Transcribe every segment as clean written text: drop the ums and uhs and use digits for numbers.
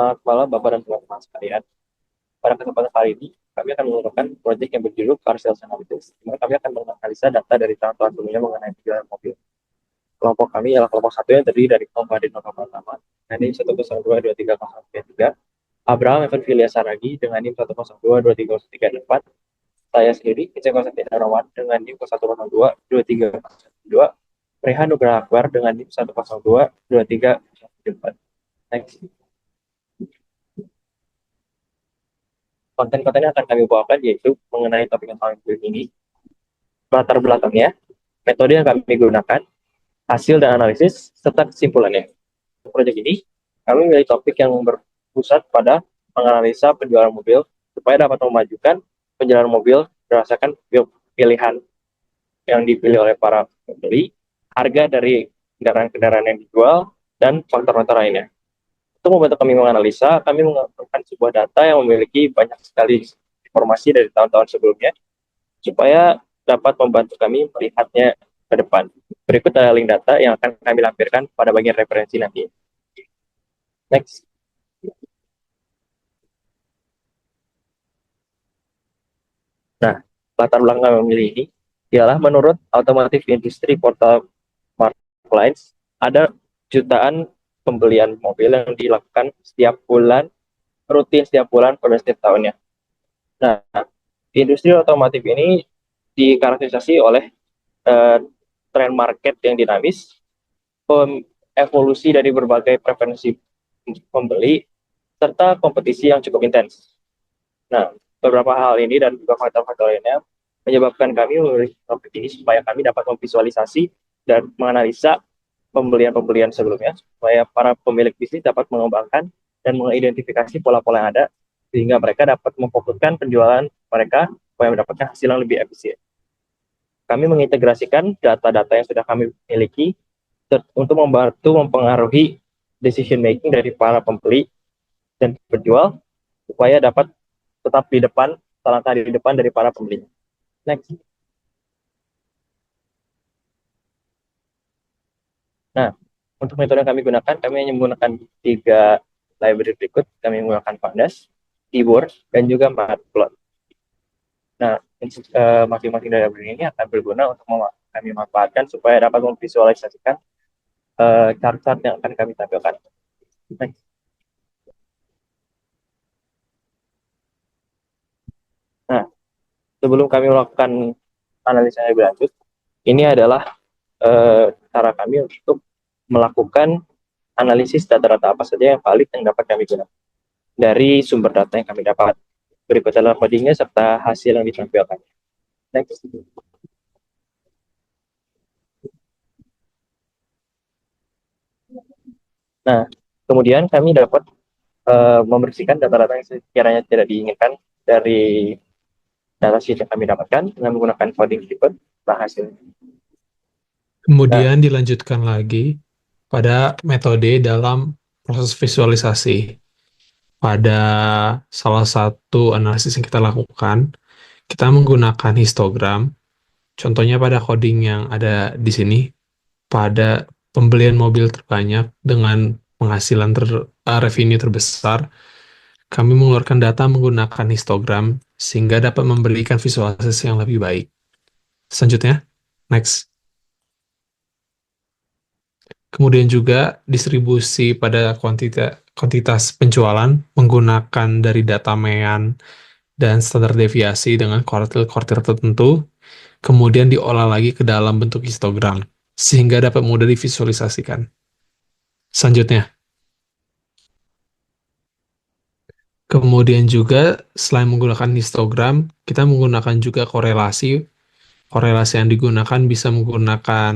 Selamat malam Bapak dan teman-teman sekalian. Pada kesempatan kali ini, kami akan menggunakan proyek yang berjudul Car Sales Analytics, di mana kami akan menganalisa data dari tahun-tahun sebelumnya mengenai penjualan mobil. Kelompok kami adalah kelompok satu yang terdiri dari Komodin Nova Pertama, dengan NIM 1022303, Abraham Evan Filia Saragi dengan NIM 1022304, saya sendiri, Kece Konstantin Rawan dengan NIM 1022302, Rehan Nugraha Akbar dengan NIM 1022304. Next. Konten-konten yang akan kami bawakan yaitu mengenai topik yang kami pilih ini, latar belakangnya, metode yang kami gunakan, hasil dan analisis, serta kesimpulannya. Untuk proyek ini, kami memilih topik yang berpusat pada menganalisa penjualan mobil supaya dapat memajukan penjualan mobil berdasarkan pilihan yang dipilih oleh para pembeli, harga dari kendaraan-kendaraan yang dijual, dan faktor-faktor lainnya. Untuk membantu kami menganalisa, kami mengumpulkan sebuah data yang memiliki banyak sekali informasi dari tahun-tahun sebelumnya, supaya dapat membantu kami melihatnya ke depan. Berikut adalah link data yang akan kami lampirkan pada bagian referensi nanti. Next. Nah, latar belakang kami memilih ini ialah menurut Automotive Industry Portal Marketplace, ada jutaan pembelian mobil yang dilakukan setiap bulan, rutin setiap bulan pada setiap tahunnya. Nah, industri otomotif ini dikarakterisasi oleh tren market yang dinamis, evolusi dari berbagai preferensi pembeli, serta kompetisi yang cukup intens. Nah, beberapa hal ini dan juga faktor-faktor lainnya menyebabkan kami memilih topik ini supaya kami dapat memvisualisasi dan menganalisa pembelian-pembelian sebelumnya, supaya para pemilik bisnis dapat mengembangkan dan mengidentifikasi pola-pola yang ada, sehingga mereka dapat memfokuskan penjualan mereka supaya mendapatkan hasil yang lebih efisien. Kami mengintegrasikan data-data yang sudah kami miliki untuk membantu mempengaruhi decision making dari para pembeli dan penjual supaya dapat tetap di depan, selangkah di depan dari para pembeli. Next. Nah, untuk metode yang kami gunakan, kami hanya menggunakan 3 library berikut. Kami menggunakan Pandas, Keyboard, dan juga Matplot. Nah, masing-masing library ini akan berguna untuk kami manfaatkan supaya dapat memvisualisasikan chart-chart yang akan kami tampilkan. Next. Nah, sebelum kami melakukan analisa yang lebih lanjut, ini adalah cara kami untuk melakukan analisis data-data apa saja yang valid yang dapat kami gunakan dari sumber data yang kami dapat. Berikut adalah codingnya serta hasil yang ditampilkan. Next. Nah, kemudian kami dapat membersihkan data-data yang sekiranya tidak diinginkan dari data sheet yang kami dapatkan dengan menggunakan coding snippet nah hasilnya. Nah, Kemudian dilanjutkan lagi pada metode dalam proses visualisasi. Pada salah satu analisis yang kita lakukan, kita menggunakan histogram. Contohnya pada coding yang ada di sini, pada pembelian mobil terbanyak dengan penghasilan revenue terbesar, kami mengeluarkan data menggunakan histogram sehingga dapat memberikan visualisasi yang lebih baik. Selanjutnya, next. Kemudian juga distribusi pada kuantitas penjualan menggunakan dari data MEAN dan standar deviasi dengan kuartil-kuartil tertentu, kemudian diolah lagi ke dalam bentuk histogram, sehingga dapat mudah divisualisasikan. Selanjutnya, kemudian juga selain menggunakan histogram, kita menggunakan juga korelasi. Korelasi yang digunakan bisa menggunakan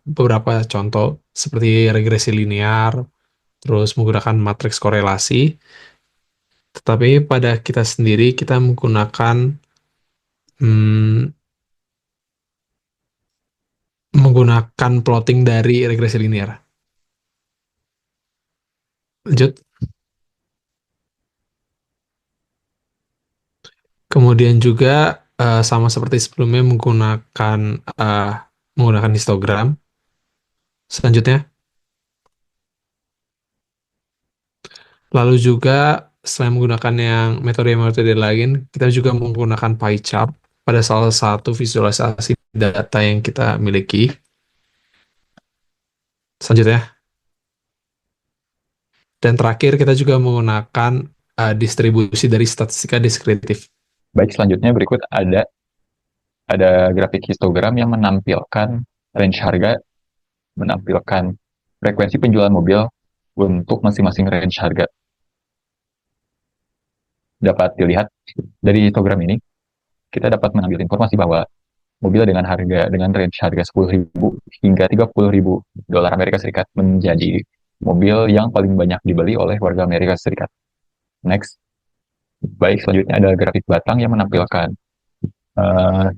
beberapa contoh, seperti regresi linear, terus menggunakan matriks korelasi. Tetapi pada kita sendiri, kita hmm, menggunakan plotting dari regresi linear. Lanjut. Kemudian juga sama seperti sebelumnya eh, menggunakan histogram. Selanjutnya, Lalu juga selain menggunakan yang metode-metode lain, kita juga menggunakan pie chart pada salah satu visualisasi data yang kita miliki. Selanjutnya, dan terakhir kita juga menggunakan distribusi dari statistika deskriptif. Baik, selanjutnya berikut ada grafik histogram yang menampilkan range harga, menampilkan frekuensi penjualan mobil untuk masing-masing range harga. Dapat dilihat dari histogram ini, kita dapat mengambil informasi bahwa mobil dengan range harga 10.000 hingga 30.000 dolar Amerika Serikat menjadi mobil yang paling banyak dibeli oleh warga Amerika Serikat. Next, baik, selanjutnya ada grafik batang yang menampilkan uh,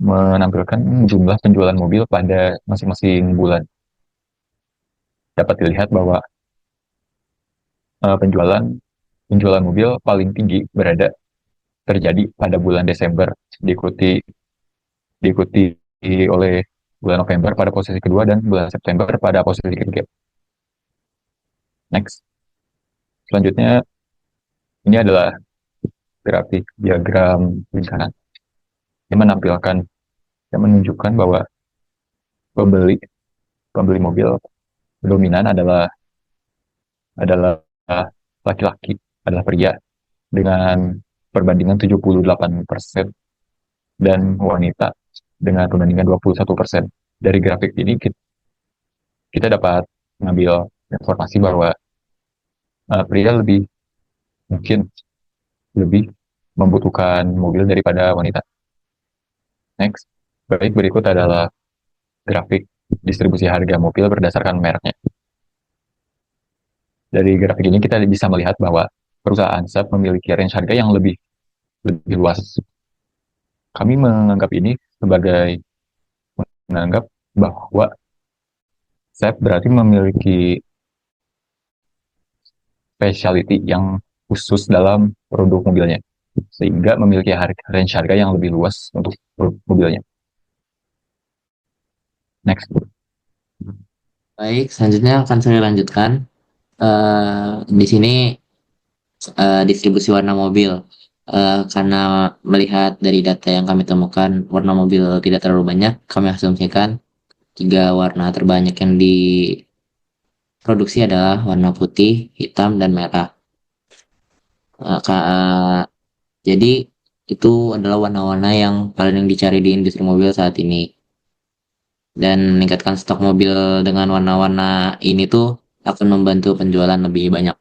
menampilkan jumlah penjualan mobil pada masing-masing bulan. Dapat dilihat bahwa penjualan mobil paling tinggi terjadi pada bulan Desember, diikuti oleh bulan November pada posisi kedua dan bulan September pada posisi ketiga. Next, selanjutnya ini adalah grafik diagram lingkaran yang menunjukkan bahwa pembeli mobil dominan adalah laki-laki, adalah pria dengan perbandingan 78% dan wanita dengan perbandingan 21%. Dari grafik ini kita dapat mengambil informasi bahwa pria mungkin lebih membutuhkan mobil daripada wanita. Next, baik, berikut adalah grafik distribusi harga mobil berdasarkan mereknya. Dari grafik ini kita bisa melihat bahwa perusahaan SAP memiliki range harga yang lebih luas. Kami menganggap bahwa SAP berarti memiliki specialty yang khusus dalam produk mobilnya, sehingga memiliki range harga yang lebih luas untuk produk mobilnya. Next. Baik, selanjutnya akan saya lanjutkan. Di sini distribusi warna mobil. Karena melihat dari data yang kami temukan, warna mobil tidak terlalu banyak, kami asumsikan 3 warna terbanyak yang diproduksi adalah warna putih, hitam, dan merah. Jadi itu adalah warna-warna yang paling dicari di industri mobil saat ini. Dan meningkatkan stok mobil dengan warna-warna ini tuh akan membantu penjualan lebih banyak.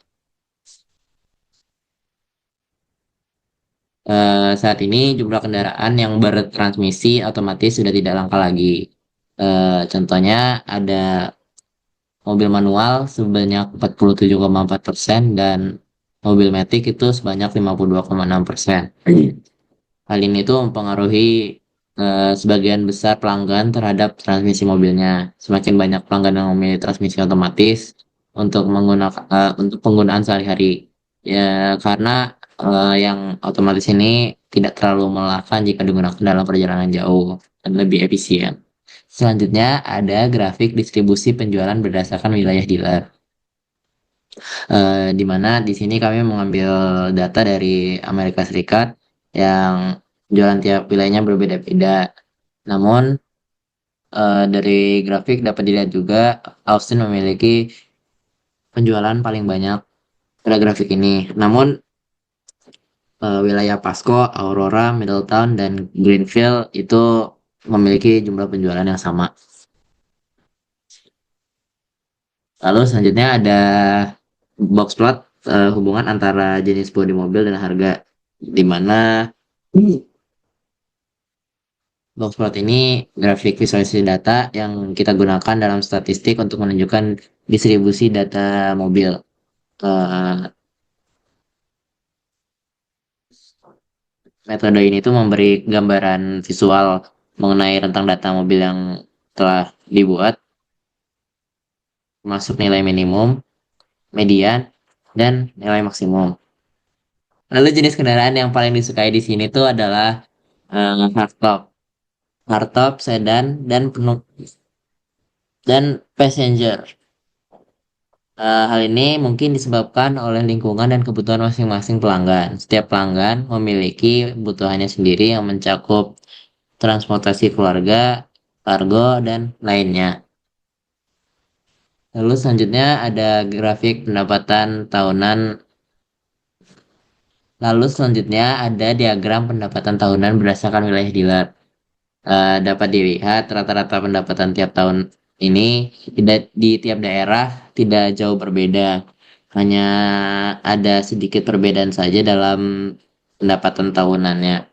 Saat ini jumlah kendaraan yang bertransmisi otomatis sudah tidak langka lagi. Contohnya ada mobil manual sebanyak 47,4% dan mobil matic itu sebanyak 52,6%. Hal ini tuh mempengaruhi sebagian besar pelanggan terhadap transmisi mobilnya. Semakin banyak pelanggan yang memilih transmisi otomatis untuk penggunaan sehari-hari. Ya, karena yang otomatis ini tidak terlalu melelahkan jika digunakan dalam perjalanan jauh dan lebih efisien. Selanjutnya ada grafik distribusi penjualan berdasarkan wilayah dealer. Di mana di sini kami mengambil data dari Amerika Serikat yang jualan tiap wilayahnya berbeda-beda. Namun dari grafik dapat dilihat juga Austin memiliki penjualan paling banyak pada grafik ini. Namun wilayah Pasco, Aurora, Middletown, dan Greenfield itu memiliki jumlah penjualan yang sama. Lalu selanjutnya ada box plot hubungan antara jenis bodi mobil dan harga, di mana box plot ini grafik visualisasi data yang kita gunakan dalam statistik untuk menunjukkan distribusi data mobil. Metode ini tuh memberi gambaran visual mengenai rentang data mobil yang telah dibuat, masuk nilai minimum, median, dan nilai maksimum. Lalu jenis kendaraan yang paling disukai di sini tuh adalah hardtop, sedan, dan passenger. Hal ini mungkin disebabkan oleh lingkungan dan kebutuhan masing-masing pelanggan. Setiap pelanggan memiliki kebutuhannya sendiri yang mencakup transportasi keluarga, kargo, dan lainnya. Lalu selanjutnya ada grafik pendapatan tahunan. Lalu selanjutnya ada diagram pendapatan tahunan berdasarkan wilayah dealer. Dapat dilihat rata-rata pendapatan tiap tahun ini tidak di tiap daerah tidak jauh berbeda. Hanya ada sedikit perbedaan saja dalam pendapatan tahunannya.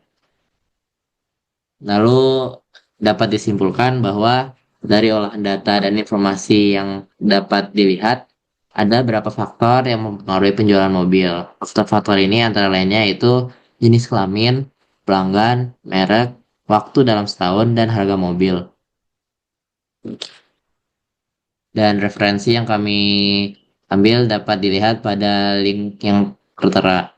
Lalu dapat disimpulkan bahwa dari olahan data dan informasi yang dapat dilihat, ada beberapa faktor yang mempengaruhi penjualan mobil. Faktor-faktor ini antara lainnya yaitu jenis kelamin, pelanggan, merek, waktu dalam setahun, dan harga mobil. Dan referensi yang kami ambil dapat dilihat pada link yang tertera.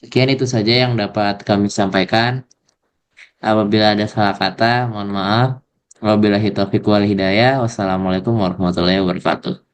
Sekian itu saja yang dapat kami sampaikan. Apabila ada salah kata, mohon maaf. Wabillahi taufiq wal hidayah. Wassalamualaikum warahmatullahi wabarakatuh.